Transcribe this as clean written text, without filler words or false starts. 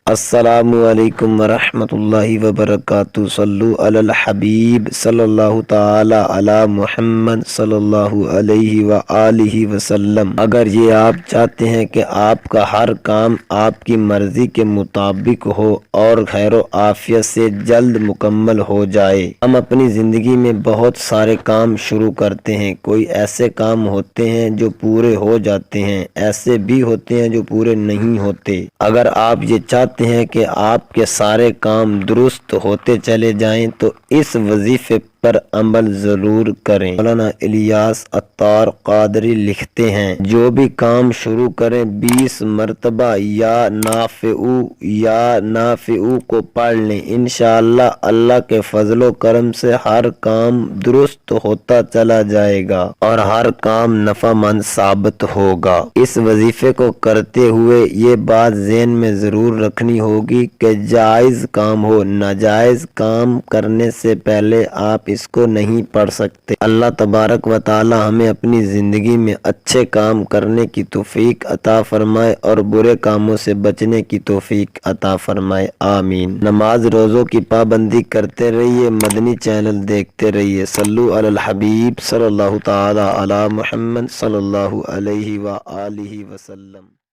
السلام علیکم ورحمۃ اللہ وبرکاتہ۔ صلو علی الحبیب صلی اللہ تعالی علی محمد صلی اللہ علیہ وآلہ وسلم۔ اگر یہ آپ چاہتے ہیں کہ آپ کا ہر کام آپ کی مرضی کے مطابق ہو اور خیر و عافیت سے جلد مکمل ہو جائے۔ ہم اپنی زندگی میں بہت سارے کام شروع کرتے ہیں، کوئی ایسے کام ہوتے ہیں جو پورے ہو جاتے ہیں، ایسے بھی ہوتے ہیں جو پورے نہیں ہوتے۔ اگر آپ یہ چاہتے ہیں کہ آپ کے سارے کام درست ہوتے چلے جائیں تو اس وظیفے پر عمل ضرور کریں۔ مولانا الیاس عطار قادری لکھتے ہیں، جو بھی کام شروع کریں 20 مرتبہ یا نافعو کو پڑھ لیں، انشاءاللہ اللہ کے فضل و کرم سے ہر کام درست ہوتا چلا جائے گا اور ہر کام نفع مند ثابت ہوگا۔ اس وظیفے کو کرتے ہوئے یہ بات ذہن میں ضرور رکھنی ہوگی کہ جائز کام ہو، ناجائز کام کرنے سے پہلے آپ اس کو نہیں پڑھ سکتے۔ اللہ تبارک و تعالی ہمیں اپنی زندگی میں اچھے کام کرنے کی توفیق عطا فرمائے اور برے کاموں سے بچنے کی توفیق عطا فرمائے، آمین۔ نماز روزوں کی پابندی کرتے رہیے، مدنی چینل دیکھتے رہیے۔ صلو علی الحبیب صلی اللہ تعالی علی محمد صلی اللہ علیہ وآلہ وسلم۔